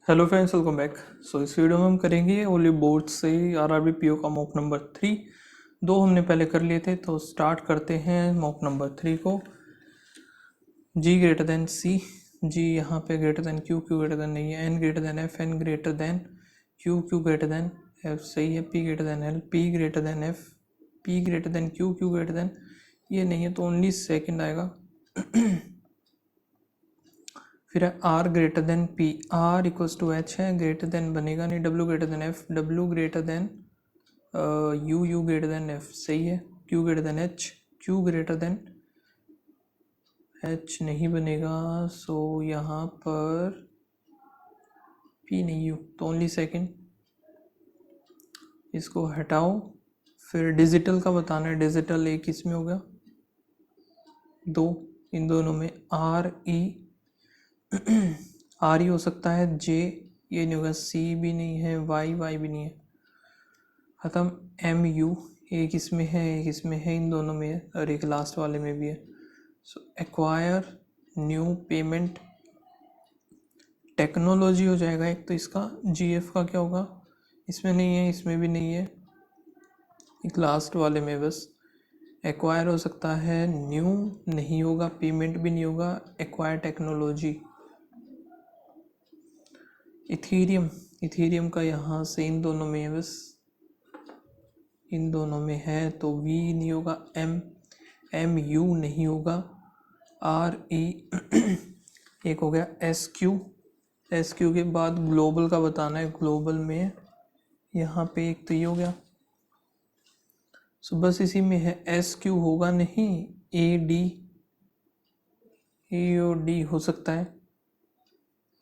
Hello friends, welcome back. So इस video में हम करेंगे ओनली बोर्ड से आरआरबी पीओ का मॉक नंबर 3। दो हमने पहले कर लिए थे, तो स्टार्ट करते हैं मॉक नंबर 3 को। जी ग्रेटर देन सी, जी यहाँ पे greater than Q, Q greater than नहीं है, N greater than F, N greater than Q, Q greater than F, सही है। P greater than L, P greater than F, P greater than Q, Q greater than ये नहीं है, तो only second आएगा। फिर है R greater than P, R equals to H है, ग्रेटर देन बनेगा नहीं। W greater than F, W greater then you, you greater than F, सही है। Q greater then H, Q greater then H नहीं बनेगा, सो यहाँ पर पी नहीं यू, तो ओनली सेकेंड, इसको हटाओ। फिर डिजिटल का बताना है, डिजिटल एक इसमें हो गया, दो इन दोनों में आर ई, आर ई हो सकता है, जे ये नहीं होगा, सी भी नहीं है, वाई वाई भी नहीं है, ख़त्म। एम यू एक इसमें है, एक इसमें है, इन दोनों में है, और एक लास्ट वाले में भी है। सो एक्वायर, न्यू, पेमेंट, टेक्नोलॉजी हो जाएगा एक, तो इसका जीएफ का क्या होगा, इसमें नहीं है, इसमें भी नहीं है, एक लास्ट वाले में बस। एक्वायर हो सकता है, न्यू नहीं होगा, पेमेंट भी नहीं होगा, एक्वायर टेक्नोलॉजी। इथीरियम, इथीरियम का यहाँ से इन दोनों में है बस, इन दोनों में है, तो वी नहीं होगा, एम, एम यू नहीं होगा, आर ई एक हो गया, एस क्यू, एस क्यू के बाद ग्लोबल का बताना है, ग्लोबल में यहाँ पे एक तो ये हो गया, सो बस इसी में है। एस क्यू होगा नहीं, A D, A O D हो सकता है,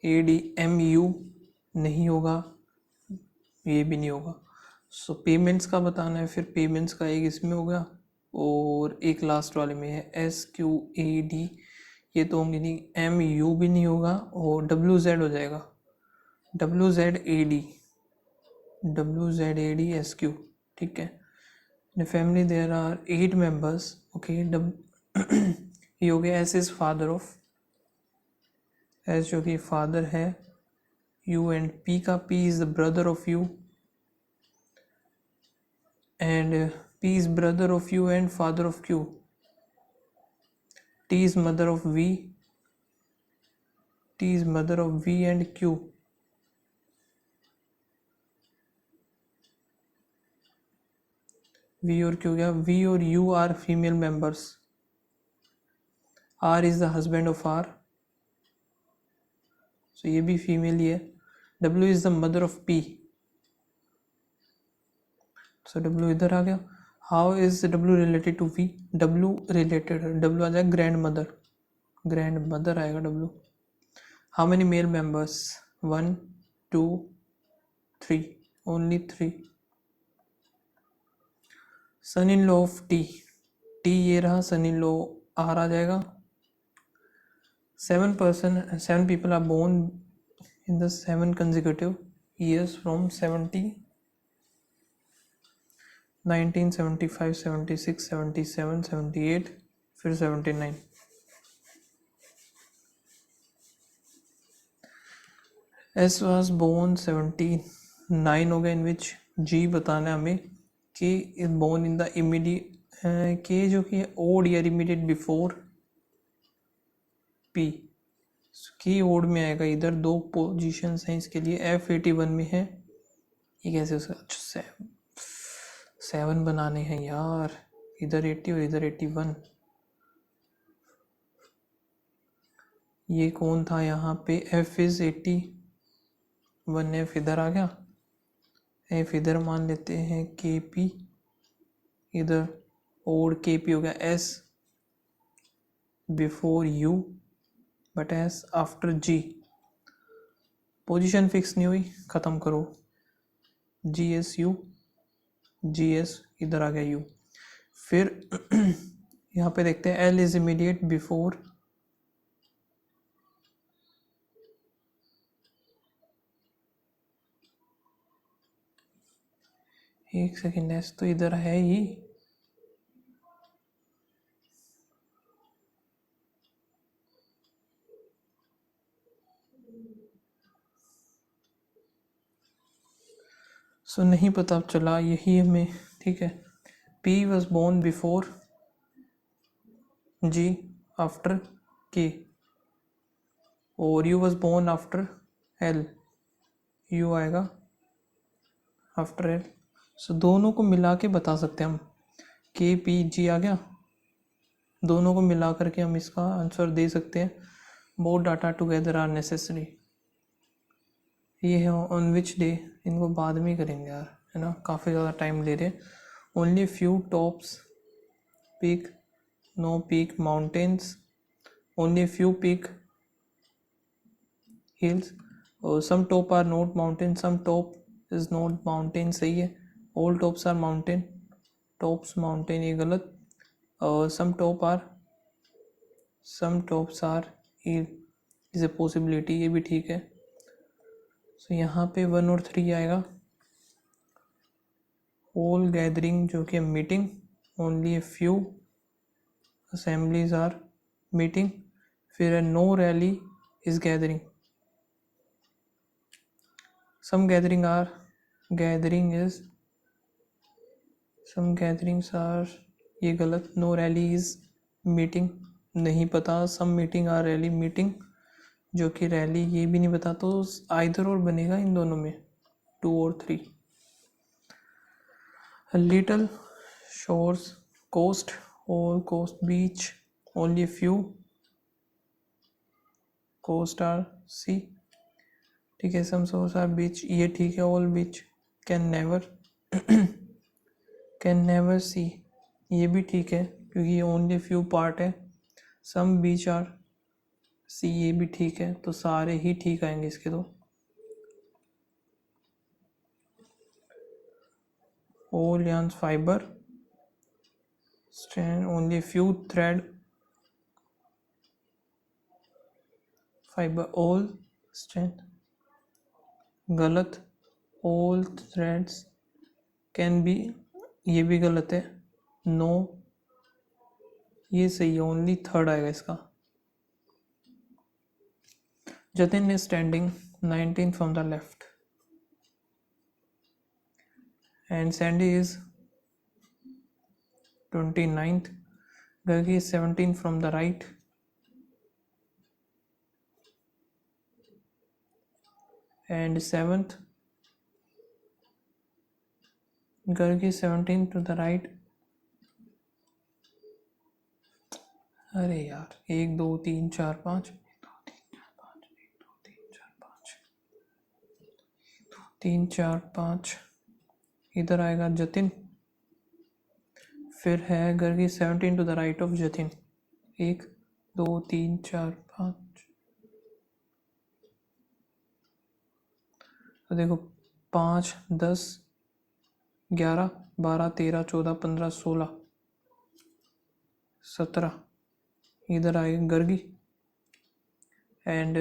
ए डी, एम यू नहीं होगा, ये भी नहीं होगा। सो पेमेंट्स का बताना है, फिर पेमेंट्स का एक इसमें होगा और एक लास्ट वाले में है, एस क्यू ए डी, ये तो होंगे नहीं, एम यू भी नहीं होगा, और डब्ल्यू जेड हो जाएगा, W Z A D, W Z A D S Q, ठीक है। In family there are 8 members, okay. ये हो गया, S is father of, S जो कि फादर है, यू एंड पी का, P is the brother of U, and P is brother of U and father of Q. T is mother of V, T is mother of V and Q. V और Q क्या, V और U are female members. R is the husband of R, so ये भी female ही है। W is the mother of P, so W इधर आ गया। How is W related to V? W related, W आ जाएगा grand mother, grand mother आएगा W। How many male members? 1 2 3, only 3। Son in law of T, T ये रहा, सन in law are आ जाएगा। 7 people are born in the 7 consecutive years from 1975, 76, 77, 78, फिर 79। S was born 79 हो गया, इन विच जी बताना है हमें कि is born in the immediate, के जो कि odd year immediate before P, की ओड में आएगा, इधर दो पोजीशंस हैं इसके लिए, F81 में है, ये कैसे उसका, अच्छा 7 बनाने हैं यार, इधर 80 और इधर 81। ये कौन था यहाँ पे, F इज 81, F इधर आ गया, F इधर मान लेते हैं, KP इधर, और KP हो गया S before U but S after G, position fix नहीं हुई, ख़त्म करो, GSU, GS इधर आ गया U। फिर यहाँ पे देखते हैं L इज इमीडिएट बिफोर, एक सेकेंड, S तो इधर है ही, सो नहीं पता चला, यही हमें, ठीक है। P was born before G after K और U was born after L, U आएगा आफ्टर L। सो दोनों को मिला के बता सकते हैं हम, K P G आ गया, दोनों को मिला करके हम इसका आंसर दे सकते हैं। Both data together are necessary. ये है ऑन विच डे, इनको बाद में करेंगे यार, है ना, काफ़ी ज़्यादा टाइम ले रहे हैं। Only few tops peak, no peak mountains, only few peak hills, और some top are not mountain, some top is not mountain, सही है। All tops are mountain, tops mountain, ये गलत। Some tops are hill is a possibility, ये भी ठीक है। सो यहाँ पे 1 और 3 आएगा। होल गैदरिंग जो कि meeting, only a few assemblies are meeting, फिर no rally is gathering, some gathering are, gathering is, some gatherings are, ये गलत। नो रैली इज मीटिंग, नहीं पता। Some meeting are rally meeting, जो कि रैली ये भी नहीं पता, तो आइदर और बनेगा इन दोनों में, 2 और 3। Little shores coast, all coast beach, only few coast are sea, ठीक है। सम शोर्स आर बीच, ये ठीक है। All beach, can never sea, ये भी ठीक है क्योंकि ये ओनली फ्यू पार्ट है। सम बीच आर सी, ये भी ठीक है, तो सारे ही ठीक आएंगे इसके तो। All yarns fiber strand, only few thread fiber, all strand गलत। all threads can be, ये भी गलत है। no, ये सही है, ओनली थर्ड आएगा इसका। Jatin is standing 19 from the left and Sandy is 29th, Gargi is 17 from the right and 7th, Gargi is 17 to the right। अरे यार, 1 2 3 4 5, 3 4 5, इधर आएगा जतिन, फिर है Gargi 17 to the right of Jatin. 1 2 3 4 5, तो देखो 5 10 11 12 13 14 15 16 17, इधर आएगा Gargi and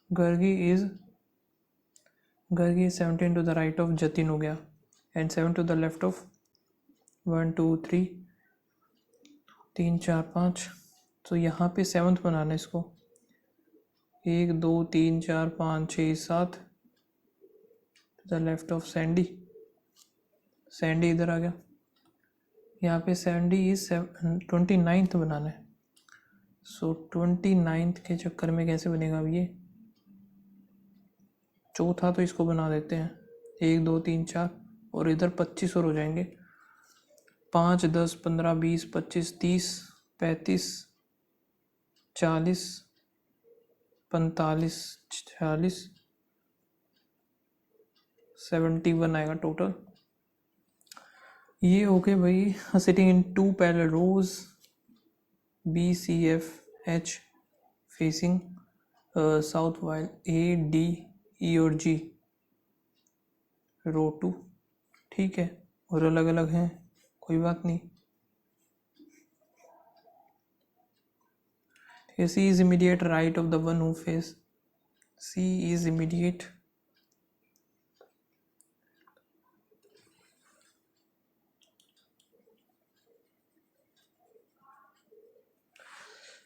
Gargi is 17 to the right of Jatin हो गया and 7 to the left of 1 2 3 3 4 5। तो यहाँ पे 7th बनाना है इसको। 1 2 3 4 5 6 7 to the left of Sandy, Sandy इधर आ गया। यहाँ पे सैंडी इज 29th बनाना है। सो 29th के चक्कर में कैसे बनेगा अब ये, चौथा तो इसको बना देते हैं 1 2 3 4 और इधर 25 और हो जाएंगे। 5 10 15 20 25 30 35 40 45 46 71 आएगा टोटल। ये हो गए भाई sitting in 2 parallel rows B C F H facing south while A D E और जी रो 2, ठीक है, और अलग अलग हैं, कोई बात नहीं। C is immediate right of the one who face, C is immediate,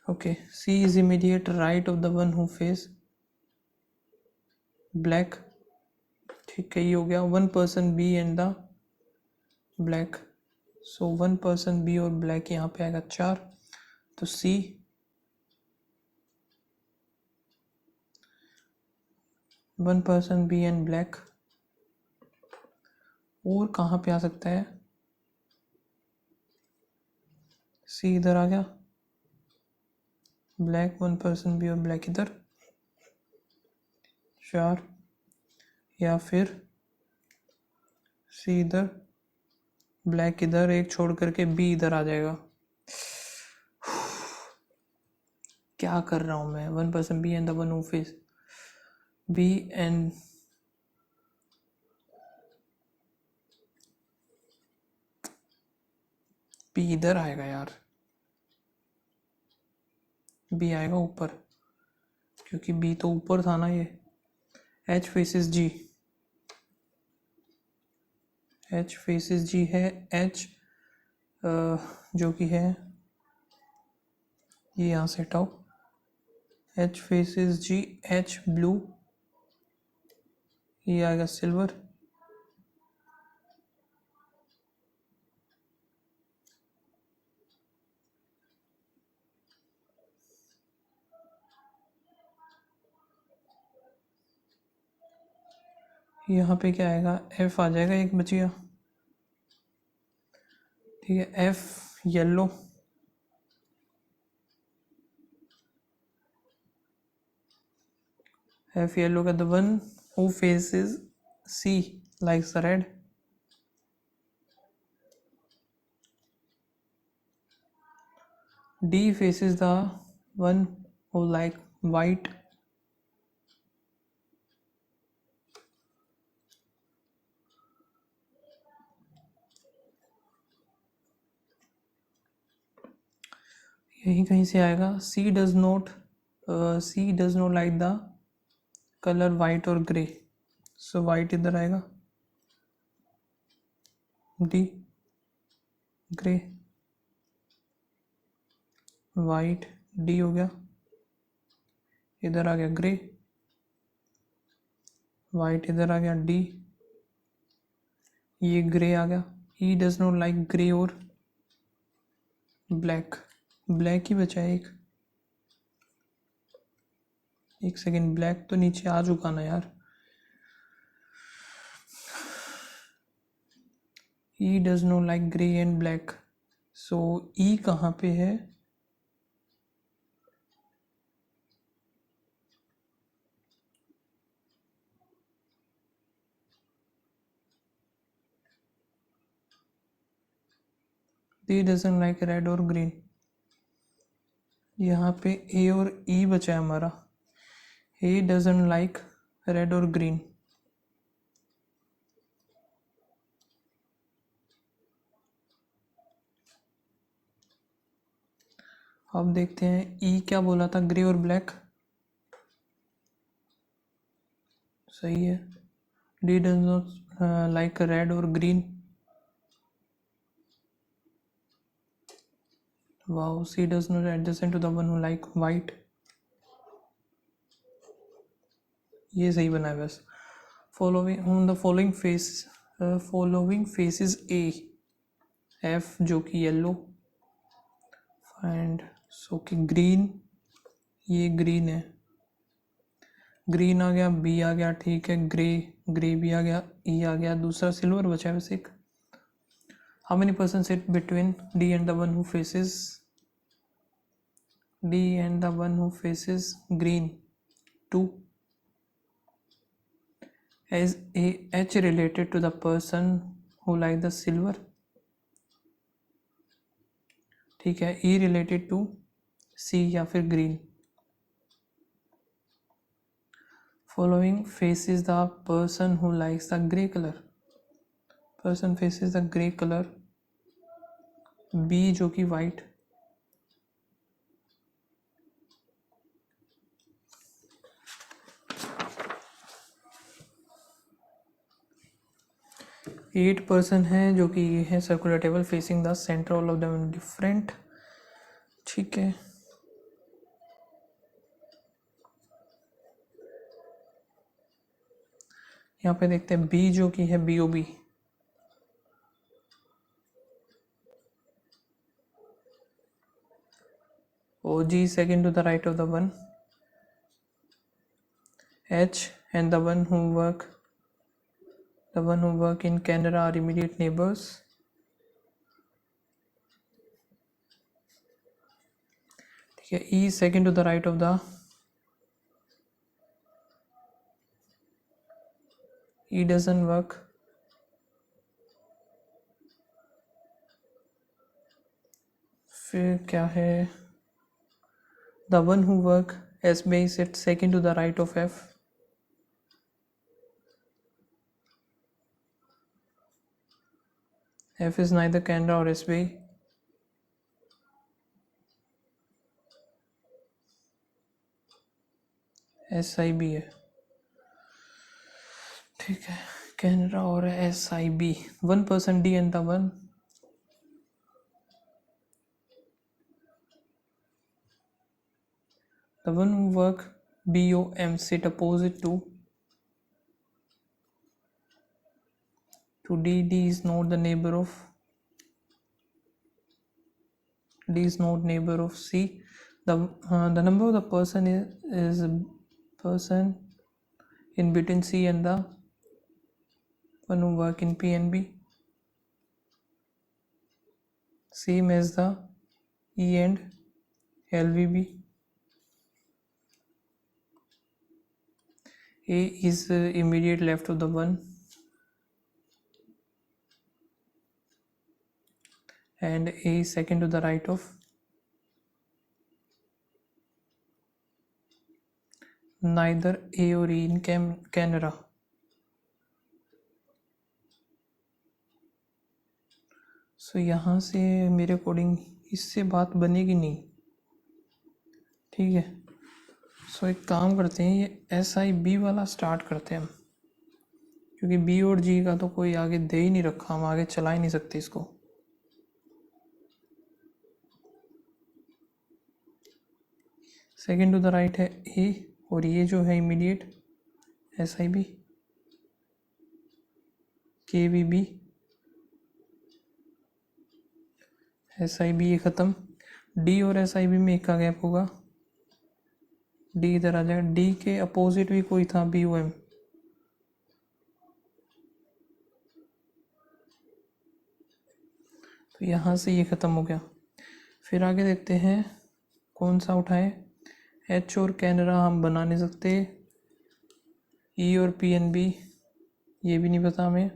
okay, C is immediate right of the one who face black ठीक है, ये हो गया 1 person B and the black. So 1 person B और black यहाँ पे आएगा 4, तो C 1 person B and black. और कहाँ पे आ सकता है, सी इधर आ गया, ब्लैक 1 पर्सन बी और ब्लैक इधर 4, या फिर सी इधर, ब्लैक इधर, एक छोड़ करके बी इधर आ जाएगा। क्या कर रहा हूँ मैं, 1 person B and the one who face B and B इधर आएगा यार, बी आएगा ऊपर, क्योंकि बी तो ऊपर था ना। ये एच फेसिस जी, एच फेसिस जी है, एच जो कि है ये यहाँ से हटाओ, एच फेसिस जी, एच ब्लू, ये आएगा सिल्वर, यहाँ पे क्या आएगा, एफ आ जाएगा, एक बचिया। ठीक है, एफ येलो, एफ येलो का the one who faces C likes the red. D faces the one who like white। यही कहीं से आएगा। C does not like the color white और grey, so white इधर आएगा, D grey, white D हो गया, इधर आ गया ग्रे, वाइट इधर आ गया D, ये ग्रे आ गया। E does not like grey और ब्लैक, ब्लैक ही बचा है एक सेकेंड, ब्लैक तो नीचे आ चुका ना यार। E does not like grey and black, so E कहाँ पे है, E डजंट लाइक रेड और ग्रीन। यहाँ पे ए और ई बचा है हमारा, ए डजंट लाइक रेड और ग्रीन। अब देखते हैं ई क्या बोला था, ग्रे और ब्लैक, सही है। D does not like red और green, wow. C does not adjacent to the one who like white, ये सही बना है बस। Following on the following faces A, F जो कि येलो, एंड सो कि ग्रीन, ये ग्रीन है, ग्रीन आ गया, बी आ गया, ठीक है, ग्रे, ग्रे भी आ गया, ई आ गया, दूसरा सिल्वर बचा है बस एक। How many person sit between D and the one who faces D and the one who faces green, 2. Is a H related to the person who like the silver, ठीक है। E related to C या फिर green। Following faces the person who likes the grey color, person faces the grey color, B जो कि white, eight person है जो कि ये है circular table facing the centre, all of them different, ठीक है। यहाँ पे देखते हैं बी जो कि है BOB, OG second to the right of the one, H and the one who work in Canada are immediate neighbors. ठीक है, E second to the right of the, E doesn't work, फिर क्या है, the one who work SBI sits second to the right of F, F is neither Canada or SBI, SIB है, ठीक है, कैनरा और SIB, 1% D and the one who work BOM sit opposite to D. D is not the neighbor of, D is not neighbor of C. The number of the person is person in between C and the one who work in PNB, same as the E and LVB. A is immediate left of the one and A is second to the right of, neither A or E in Canada. सो यहाँ से मेरे according इससे बात बनेगी नहीं, ठीक है। सो एक काम करते हैं, ये SIB वाला स्टार्ट करते हैं हम, क्योंकि B और G का तो कोई आगे दे ही नहीं रखा, हम आगे चला ही नहीं सकते इसको। सेकेंड टू द राइट है A और ये जो है इमीडिएट SIB, KVB, SIB ये ख़त्म, D और SIB में एक का गैप होगा, D इधर आ जाएगा, D के अपोजिट भी कोई था BOM, तो यहाँ से ये ख़त्म हो गया। फिर आगे देखते हैं कौन सा उठाए, H और कैनरा हम बना नहीं सकते, E और PNB ये भी नहीं पता हमें,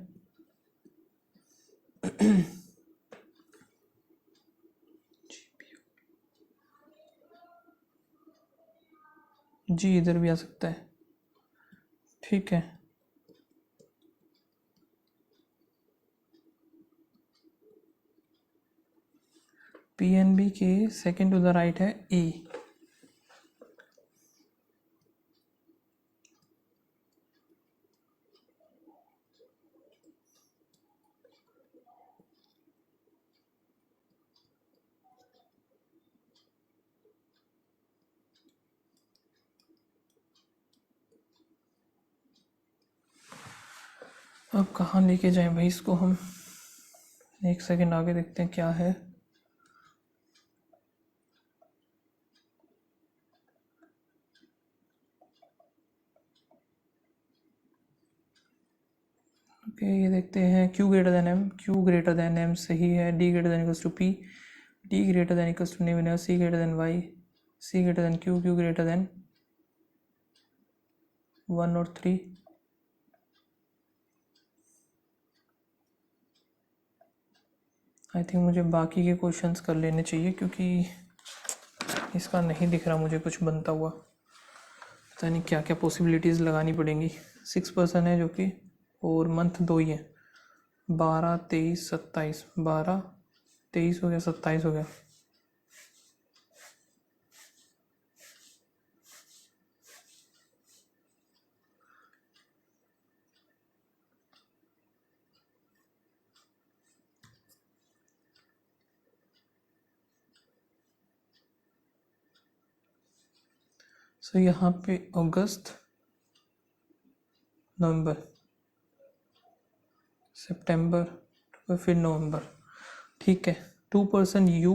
जी इधर भी आ सकता है, ठीक है। PNB के सेकेंड टू द राइट है E, अब कहाँ लेके जाएं भाई इसको हम, एक सेकंड आगे देखते हैं क्या है। ओके ये देखते हैं Q greater than M, Q greater than M सही है, D greater than equals to P, D greater than equals to नहीं बनेगा, C greater than Y, C greater than Q, Q greater than 1 और 3, I think मुझे बाकी के questions कर लेने चाहिए, क्योंकि इसका नहीं दिख रहा मुझे कुछ बनता हुआ, पता नहीं क्या क्या पॉसिबिलिटीज़ लगानी पड़ेंगी। 6% है जो कि, और मंथ 2 ही है, 12, 23, 27, 12, 23 हो गया, 27 हो गया। सो यहाँ पे अगस्त, नवंबर, सितंबर, फिर नवंबर। ठीक है, 2% U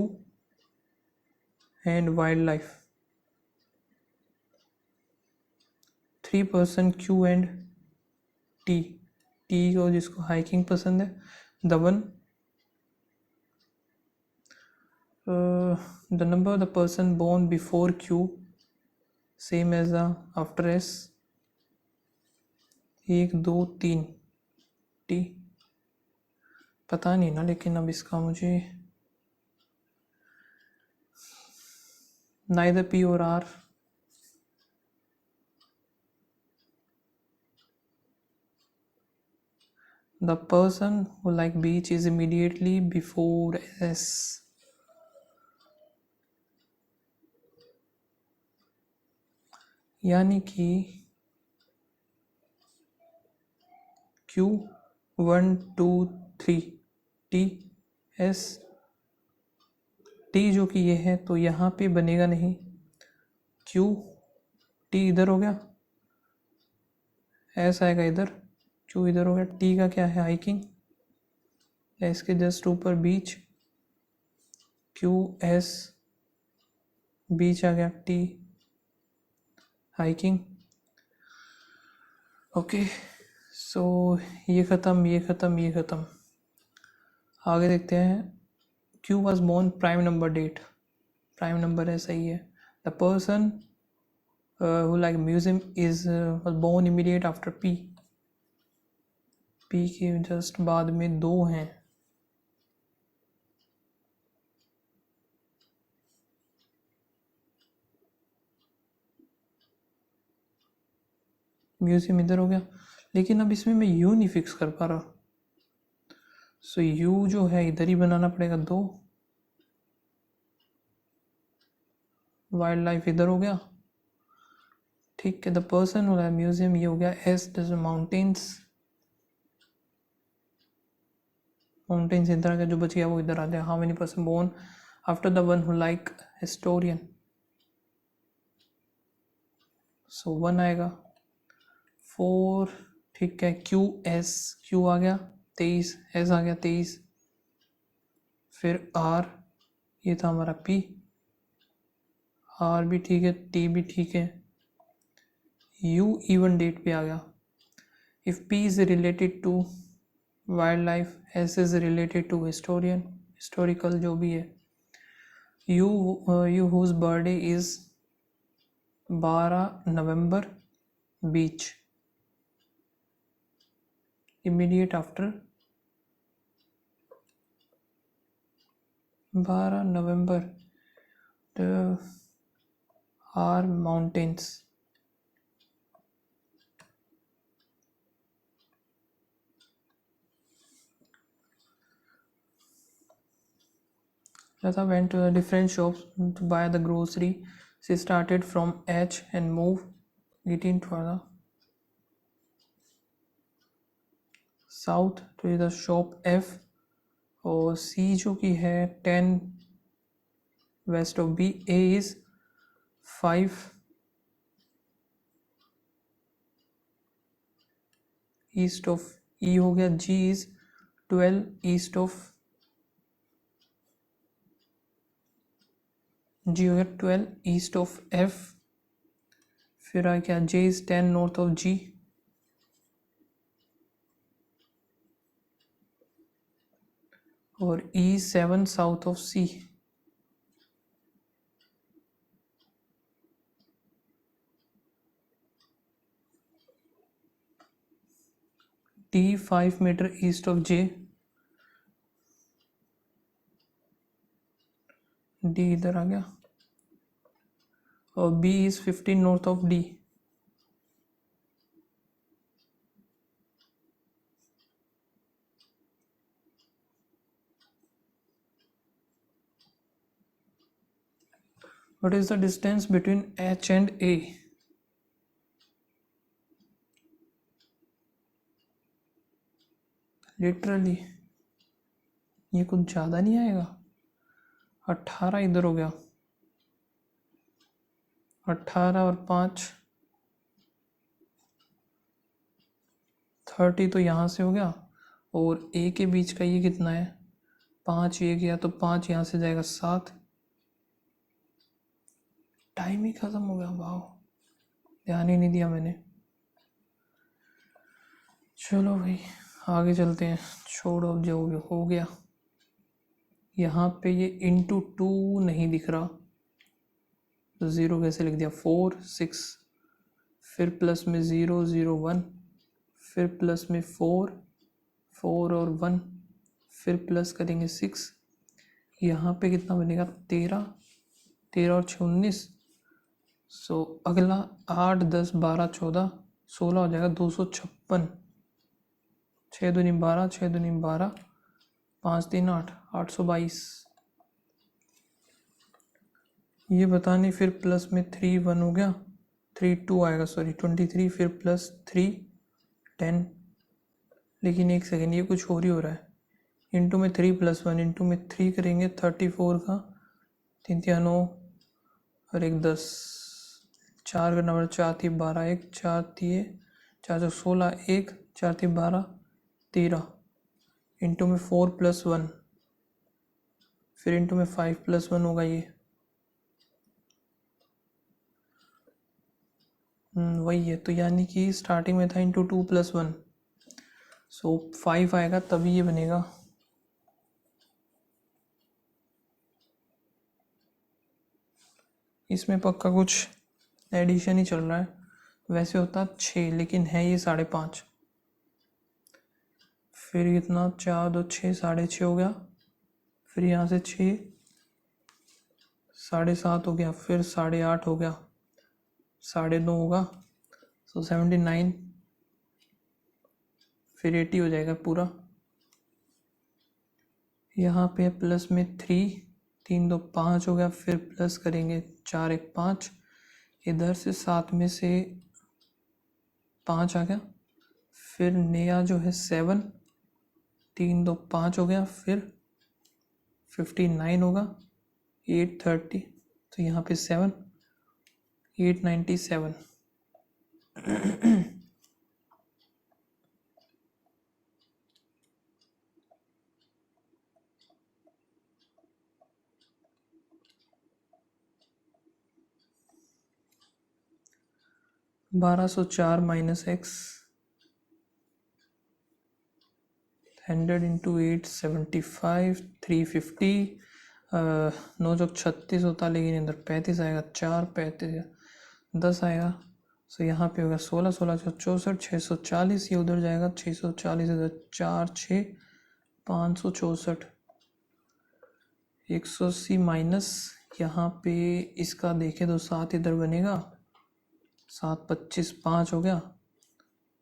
and wildlife, 3% Q and T, T को जिसको हाइकिंग पसंद है, Dhawan. The number of the person born before Q same as the after S, 1 2 3 T, पता नहीं ना, लेकिन अब इसका मुझे नाइदर पी और R. The person who like beach is immediately before S. यानी कि Q 1 2 3 T S T जो कि ये है तो यहाँ पे बनेगा नहीं, Q T इधर हो गया, S आएगा इधर, Q इधर हो गया, T का क्या है हाइकिंग, S के जस्ट ऊपर बीच, Q S बीच आ गया, T हाइकिंग। ओके, सो ये ख़त्म, ये ख़त्म, ये ख़त्म। आगे देखते हैं। Q was born prime number date, prime number है, सही है। The person who like museum is was born immediate after P, P के जस्ट बाद में 2 हैं। म्यूजियम इधर हो गया, लेकिन अब इसमें मैं यू नहीं फिक्स कर पा रहा, सो यू जो है इधर ही बनाना पड़ेगा 2। वाइल्ड लाइफ इधर हो गया, ठीक है। द पर्सन हो गया म्यूजियम, ये हो गया एस। माउंटेन्स, माउंटेन्स इधर आ गया, जो बच गया वो इधर आ गया। How many person born after the one who like historian, so 1 आएगा। 4, ठीक है। क्यू एस, क्यू आ गया 23, एस आ गया 23, फिर आर, ये था हमारा पी, आर भी ठीक है, टी भी ठीक है, यू इवन डेट पे आ गया। If P is related to wildlife, S is related to historian, historical जो भी है। U whose birthday is 12 November, beach immediate after 12 November, are mountains. Lata went to the different shops to buy the grocery. She started from H and moved getting to the south to the shop F, और C जो कि है 10 west of B, A is 5 east of E हो गया, G is 12 east of G हो गया 12 east of F, फिर आ गया J is 10 north of G, और E 7 south of C। D 5 metre east of J, D इधर आ गया, और B is 15 north of D। What is the distance between H and A? Literally ये कुछ ज़्यादा नहीं आएगा, 18 इधर हो गया, 18 और 5 30 तो यहाँ से हो गया, और ए के बीच का ये कितना है 5, ये गया तो 5 यहाँ से जाएगा 7। टाइम ही ख़त्म हो गया, वाह, ध्यान ही नहीं दिया मैंने। चलो भाई आगे चलते हैं, छोड़ो अब जो हो गया। यहाँ पे ये इंटू 2 नहीं दिख रहा तो 0 कैसे लिख दिया, 4 6, फिर प्लस में 0 0 1, फिर प्लस में 4 4 और 1, फिर प्लस करेंगे 6। यहाँ पे कितना बनेगा 13, 13 और 6 19। सो अगला 8 10 12 14 16 हो जाएगा 256। 6 दूनी 12, 6 दूनी 12, 5 3 8, 822। ये पता नहीं, फिर प्लस में 3 1 हो गया, 3 2 आएगा, सॉरी 23, फिर प्लस 3 10। लेकिन एक सेकेंड, ये कुछ और ही हो रहा है। इंटू में 3 प्लस 1, इंटू में 3 करेंगे 34 का, 3 3 9 और 1 10, 4 का नंबर 4 3 12, 1 4 3 4 16, 1 4 3 12 13, इंटू में 4 प्लस 1, फिर इंटू में 5 प्लस 1 होगा ये, वही है। तो यानी कि स्टार्टिंग में था इंटू 2 प्लस 1, सो 5 आएगा तभी ये बनेगा। इसमें पक्का कुछ एडिशन ही चल रहा है, वैसे होता 6 लेकिन है ये 5.5। फिर कितना 4 2 6, 6.5 हो गया, फिर यहाँ से 6 7.5 हो गया, फिर 8.5 हो गया, 9.5 होगा, सो 79, फिर 80 हो जाएगा पूरा। यहाँ पे प्लस में 3 3 2 5 हो गया, फिर प्लस करेंगे 4 1 5, इधर से 7 में से 5 आ गया, फिर नया जो है 7 3 2 5 हो गया, फिर 59 होगा, 830, तो यहाँ पे 7 897। 1204 माइनस एक्स, 100 इंटू 875, 350, 9 चौक 36 होता, लेकिन इधर 35 आएगा, 4 35 10 आएगा। सो यहाँ पे होगा 16 16 64, 640, ये उधर जाएगा 640, इधर 4 6 564, 180 माइनस यहाँ पे इसका देखें तो 7 इधर बनेगा, 7 25 5 हो गया,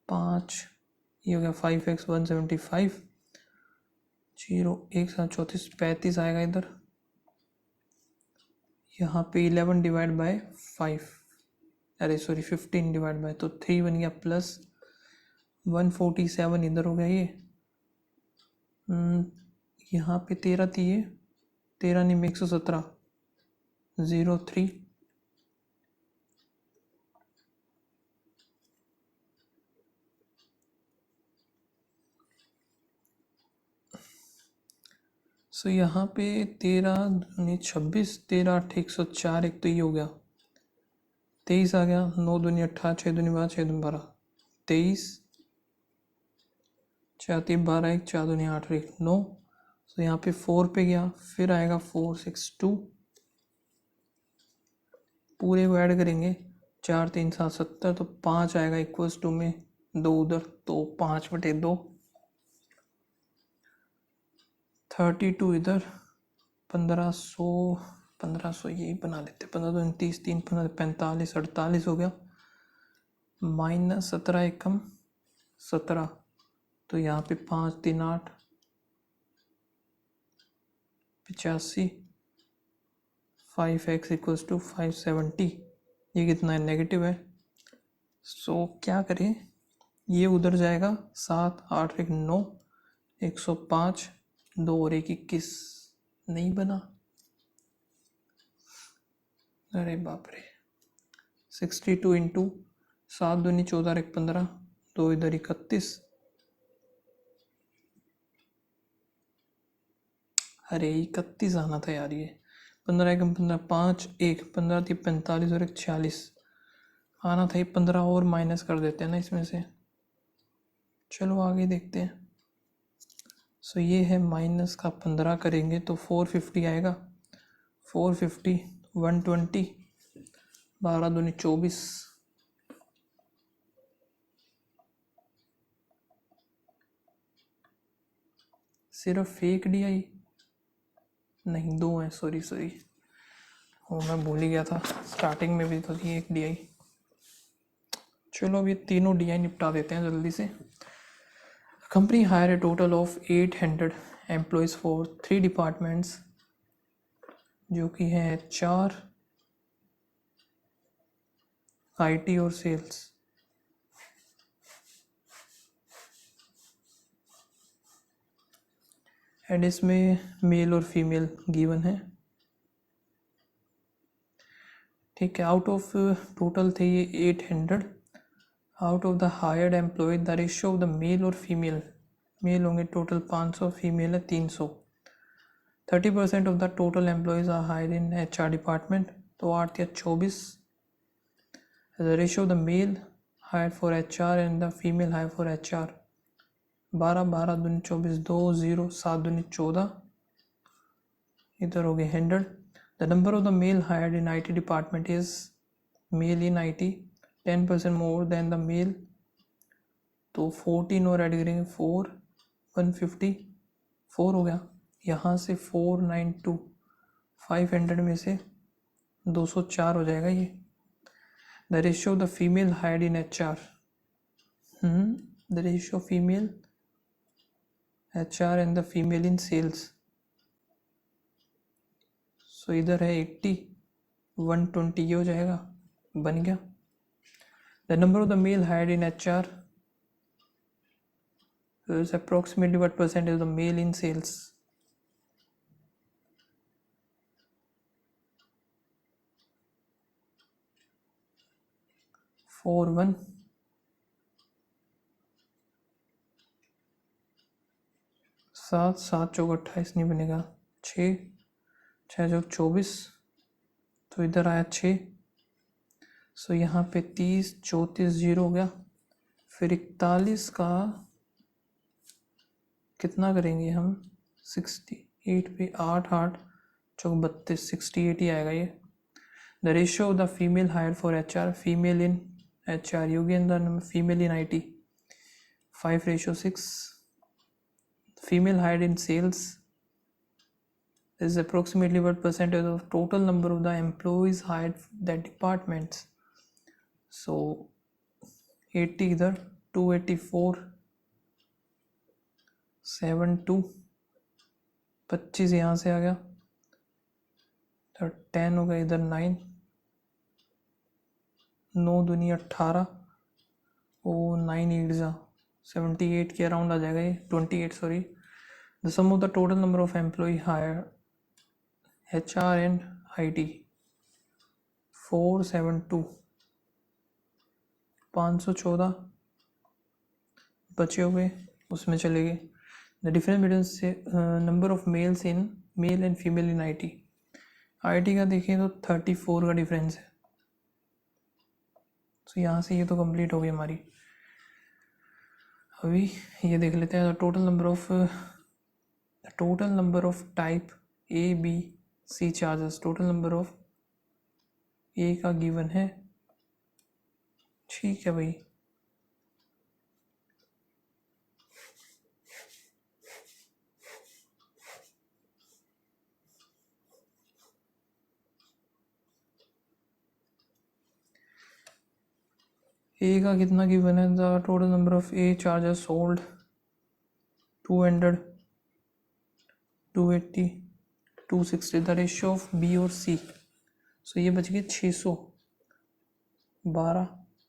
5 ये हो गया 5x 175, 0 1 7 34 35 आएगा इधर। यहाँ पे 11 डिवाइड बाय 5, अरे सॉरी 15 डिवाइड बाय, तो 3 बन गया, प्लस 147 इधर हो गया ये। यहाँ पे 13 थी, ये 13 नहीं में 117, 03, सो यहाँ पे 13 दूनी 26, 13 8 104, एक तो ये हो गया, 23 आ गया, 9 दूनी 18, 6 दूनी 12, 6 दूनी 12, 23, 4 3 12, 1 4 दूनी 8 1 9, तो यहाँ पे 4 पे गया, फिर आएगा 462, पूरे को ऐड करेंगे, 4 3 7 70, तो 5 आएगा इक्वल्स टू में 2 उधर, तो 5/2, 32 इधर, 1500 यही बना लेते, 15 2 29 3 15 45 48 हो गया, माइनस 17 एकम 17, तो यहाँ पे 5 3 8 85, 5x इक्वल्स टू 570, ये कितना है नेगेटिव है। सो क्या करें, ये उधर जाएगा, 7 8 1 9, 105, 2 और 1 21, नहीं बना, अरे बाप रे। 62 इंटू 7 दूनी 14 1 15, 2 इधर 31, अरे 31 आना था यार, ये 15 एकम 15, 5 1 15 थी 45 और 1 46 आना था। ये 15 और माइनस कर देते हैं ना इसमें से। चलो आगे देखते हैं। सो ये है माइनस का 15 करेंगे तो 450 आएगा। 450 120 12 दूनी 24 सिर्फ एक DI नहीं, दो है, सॉरी सॉरी, वो मैं भूल ही गया था, स्टार्टिंग में भी तो थी एक DI। चलो अब ये तीनों DI निपटा देते हैं जल्दी से। Company hire a total of 800 employees for 3 departments, जो कि है HR, IT और सेल्स। एंड इसमें मेल और फीमेल गिवन है। ठीक है, आउट ऑफ टोटल थे ये 800, out of the hired employ the ratio of the male और फीमेल, मेल होंगे टोटल 500, फीमेल है 300। 30% of the total employees are hire in HR department, तो 8 या 24। The ratio of the male hire for HR and the female hire for HR, 12 12 दूनी 24, 2 0 7 दूनी 14, इधर हो गए 100। The number of the male hired in IT department is, male in IT 10% more than the male, तो 14 और add करेंगे 4 154 हो गया। यहाँ से 492 500 में से 204 हो जाएगा ये। The ratio of the female hired in HR, the ratio female HR and the female in sales, so इधर है 80 120, ये हो जाएगा, बन गया। The number of the male hired in HR is approximately what percent is the male in sales, four one सात, 7 चौक 28 नहीं बनेगा, 6 6 चौक 24, तो इधर आया 6, सो यहाँ पे 30 34 0 हो गया। फिर 41 का कितना करेंगे हम, 68 पे 8 8 चौक 32, 68 ही आएगा ये। The ratio of the female hire for HR, female in HR योगी and the female in IT 5:6। Female hired in sales is approximately what percentage of total number of the employees hired that departments, so 80 इधर, 284 72 25 यहाँ से आ गया, तो 10 हो गया इधर, 9 9 दूनी 18, वो 9 8 जा 78 के अराउंड आ जाएगा ये, 28 sorry. The sum of the total number of employ hire HR and IT 472 514 बचे हुए उसमें चले गए। द डिफरेंस बिटवीन से number of males in male and female in IT का देखें तो 34 का डिफरेंस है। तो यहाँ से ये तो कंप्लीट हो गई हमारी। अभी ये देख लेते हैं total number of type ABC charges, total number of A का गिवन है, ठीक है भाई। A का कितना गिवन है, the total number of A charges sold 200 280 260, the ratio of B और C, सो ये बच गए 600 12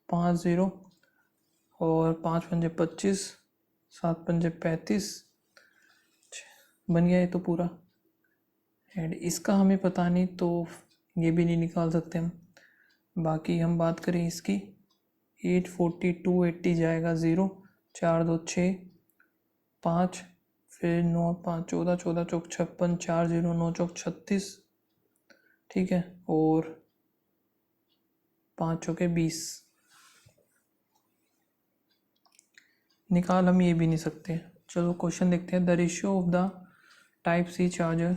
5 0 और 5 पंजे 25 7 पंजे 35 बन गया ये तो पूरा। एंड इसका हमें पता नहीं तो ये भी नहीं निकाल सकते हम। बाकी हम बात करें इसकी, 840 280 जाएगा 0, 4 2 6 5 फिर 9 5 14, 14 चौक 56, 4 0 9 चौक 36, ठीक है, और 5 चौके 20। निकाल हम ये भी नहीं सकते। चलो क्वेश्चन देखते हैं। The ratio of the type C charger,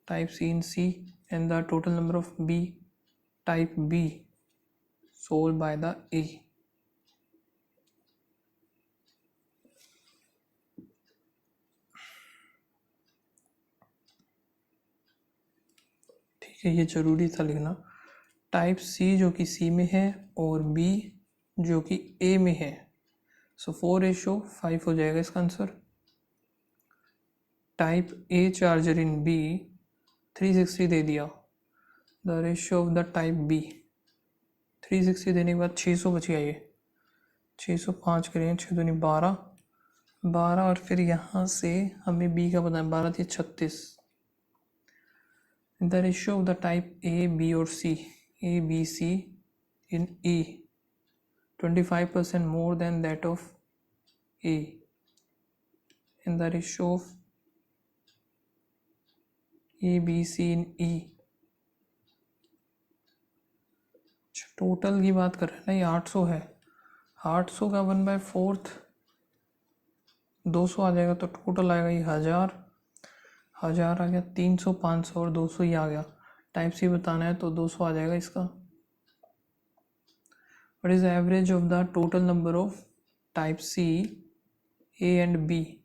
type C in C, and the total number of B type B sold by the A. ठीक है, ये जरूरी था लिखना। टाइप सी जो कि सी में है और बी जो कि ए में है, सो 4:5 हो जाएगा इसका answer. Type A charger in B 360 दे दिया। The ratio of the type B, 360 देने के बाद 600 बच गया। ये 605 करें, 6 दूनी 12, 12, और फिर यहाँ से हमें बी का पता है, 12 थी 36। The ratio of the type A B और सी, A B C in E 25% more than that of A, and the ratio of A B C in E। Total की बात कर रहे हैं ना, ये 800 है। 800 का 1/4 200 आ जाएगा, तो टोटल आएगा ये 1000, 1000 आ गया, 300, 500 और 200 ही आ गया। टाइप सी बताना है तो 200 आ जाएगा इसका। What is average of the total number of type C A and B,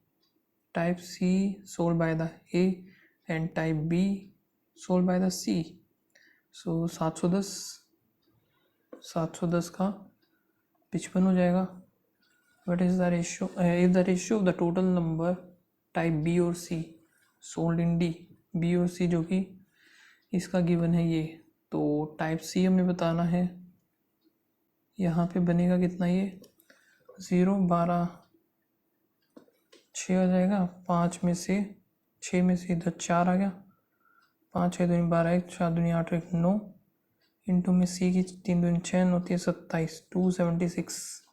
type C sold by the A and type B sold by the C, so 710, 710 का 55 हो जाएगा। What is the ratio, if the ratio of the total number type B और C sold in D, B और C जो कि इसका given है ये, तो टाइप C हमें बताना है। यहाँ पे बनेगा कितना, ये 0, 12, 6 आ जाएगा। 5 में से 6 में से इधर 4 आ गया, 5 6 दूनी 12, 1 4 दूनी 8 1 9, इंटू में सी की 3 दूनी 6 होती है 27, 276।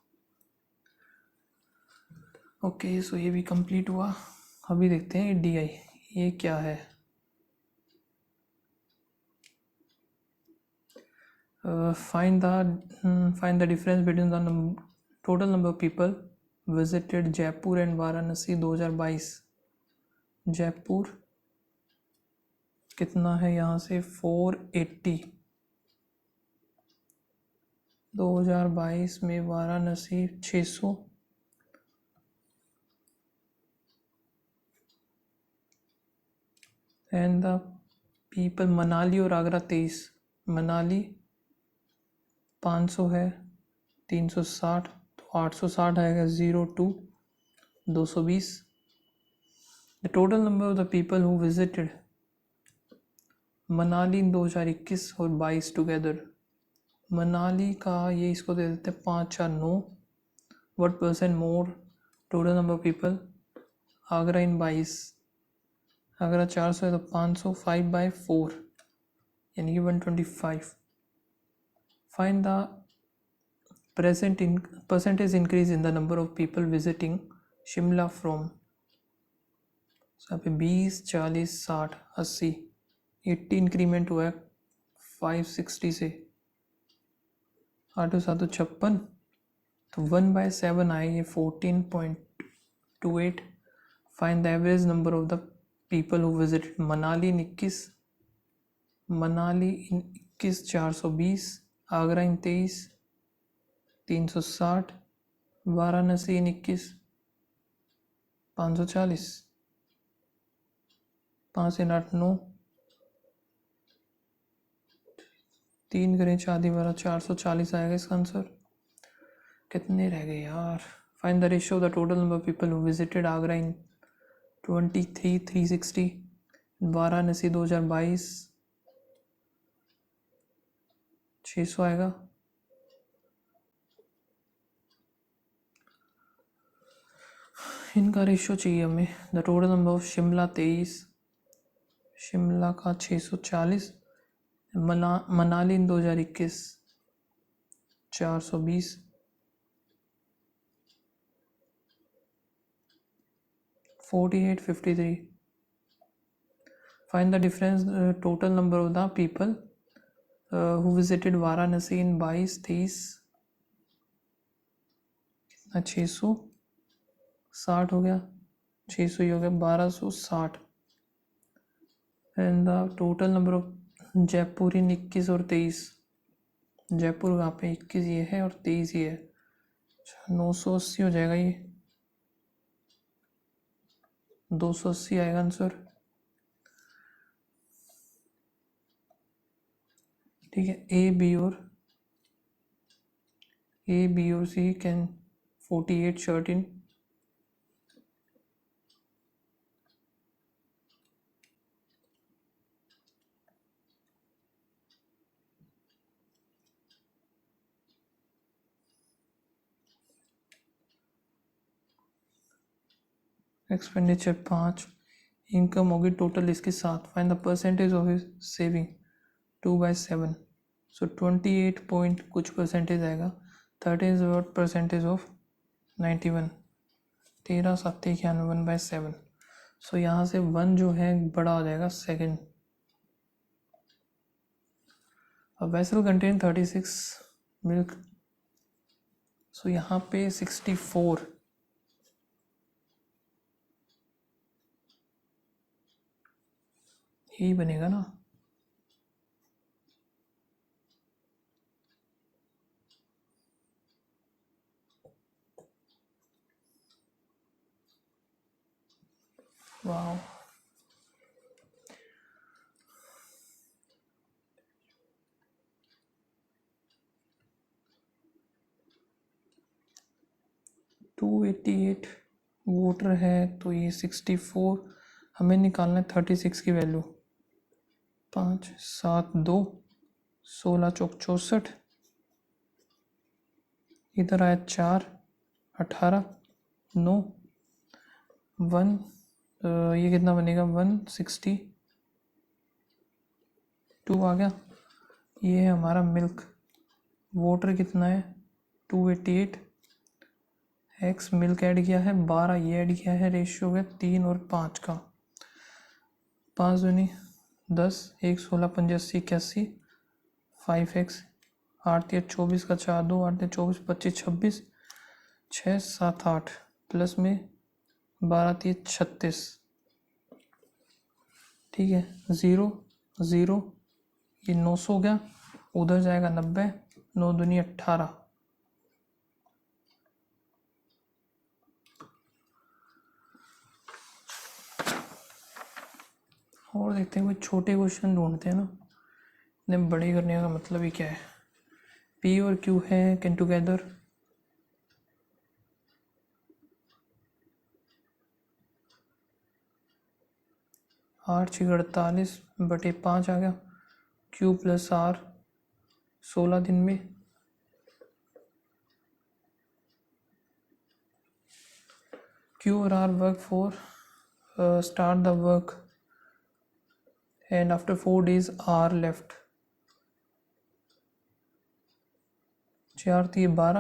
ओके, सो ये भी कंप्लीट हुआ। अभी देखते हैं डी आई, ये क्या है। Find the difference between the total number of people visited Jaipur and Varanasi 2022। Jaipur कितना है यहाँ से, 480, 2022 में Varanasi 600, and the people Manali और आगरा 23। मनाली 500 है, 360, तो 860 आएगा, 02, 220। The total number of the people who visited Manali in 2021 और 22 टुगेदर। मनाली का ये इसको दे देते हैं 549। What % more total number of people Agra in 22, Agra 400 है तो 500, 5/4 यानी कि 125। Find the percentage increase in the number of people visiting Shimla from. यहाँ पे 20, 40, 60, 80, 80 इंक्रीमेंट हुआ है 560 से, 8 7 56, तो 1/7 आए, ये 14.28। Find the average number of the people who visited Manali in 21, Manali in 21 420, Agra in 23 360, Varanasi इन 21 540, 5 से 8 9, 3 करें 4 12, 440 आएगा इसका आंसर। कितने रह गए यार। Find the ratio of the total number of people who visited Agra in 23 360, Varanasi 2022 600 आएगा। इनका रेशियो चाहिए हमें। The total number of Shimla 23, Shimla का 640, Manali in 2021 420, 48, 53. Find the difference total number of the people who visited Varanasi in 22, 23, कितना 660 हो गया, 600 ही हो गया, 1260. And the total number of Jaipur in 21 और 23. जयपुर कहाँ पे, 21 ये है और 23 ये है. 980 हो जाएगा ये, 280 आएगा आंसर. ठीक है, ए बी और C can 48 shirt in. Expenditure 5, income होगी टोटल इसके 7. Find the percentage of his saving 2/7. So 28 point कुछ परसेंटेज आएगा. 13% ऑफ 91. 13 7 91 1/7. सो यहाँ से 1 जो है बड़ा हो जाएगा second. A vessel contain 36 milk. सो यहाँ पे 64 यही बनेगा ना. वाह, $288 वोटर है तो ये 64. हमें निकालना है 36 की वैल्यू. 5 7 2 16 चौक 64. इधर आया 4 18 9 1. ये कितना बनेगा 162 आ गया. ये है हमारा मिल्क. वोटर कितना है 288. एक्स मिल्क ऐड किया है 12, ये ऐड किया है, रेशियो है 3 और 5 का. 5 दूनी 10, 1 16 85 81. 5x 8 3 24 का 4 2 8 3 24 25 26 6 7 8 प्लस में 12 3 36. ठीक है, 0 0 ये 900 हो गया. उधर जाएगा 90. 9 दूनी 18. और देखते हैं कोई छोटे क्वेश्चन ढूंढते हैं ना. इतने बड़े करने का मतलब ही क्या है. पी और क्यू है कैन टुगेदर. आठ 6 48 बटे 5 आ गया. क्यू प्लस आर 16 दिन में. क्यू और R work for start the work and after 4 days R left. 4 थी 12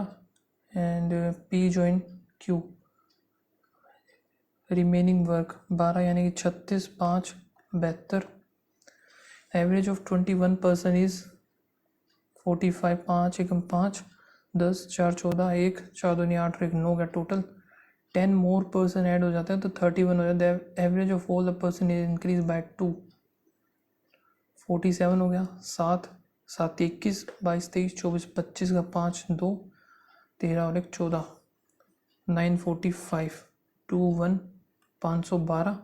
and P join Q. remaining work 12 यानी कि 36 5 72. Average of 21 person is 45. 5 एकम 5 10 4 14 1 4 दूनी 8 1 9 का टोटल. 10 मोर पर्सन ऐड हो जाता है तो 31 हो जाता है. Average of all the person is increase by 2. 47 हो गया. 7 7 21 22 23 24 25 का 5 2 13 और 1 14. 945 21 512.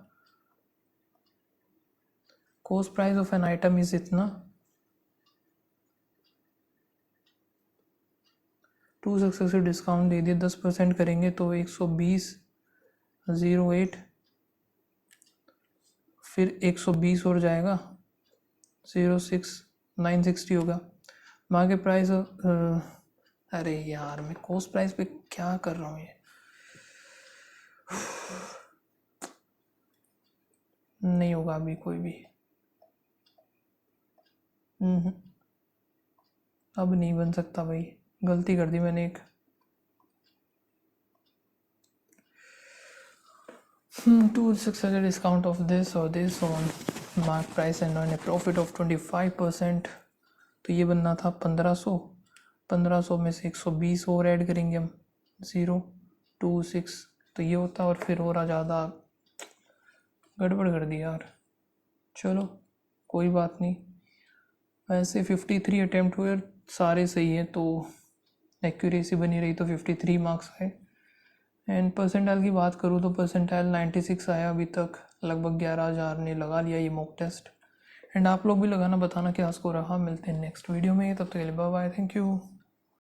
Cost price of an item is इतना. 2 सक्सेसिव डिस्काउंट दे दिए 10% करेंगे तो 120 08. फिर 120 और जाएगा 06 960 होगा. Market price. अरे यार मैं कॉस्ट प्राइस पे क्या कर रहा हूँ ये. नहीं होगा अभी कोई भी. अब नहीं बन सकता भाई, गलती कर दी मैंने एक. To successful discount of this or this on mark price and on a profit of 25%, तो ये बनना था 1500। 1500 में से 120 और ऐड करेंगे हम, 026, तो ये होता और फिर और ज़्यादा गड़बड़ कर दी यार। चलो कोई बात नहीं, वैसे 53 अटैम्प्ट हुए, सारे सही हैं, तो एक्यूरेसी बनी रही तो 53 मार्क्स आए। एंड परसेंटाइल की बात करूँ तो परसेंटाइल 96 आया अभी तक, लगभग 11,000 ने लगा लिया ये मॉक टेस्ट। एंड आप लोग भी लगाना, बताना क्या स्कोर रहा। मिलते हैं नेक्स्ट वीडियो में, तब तक के लिए बाय बाय, थैंक यू।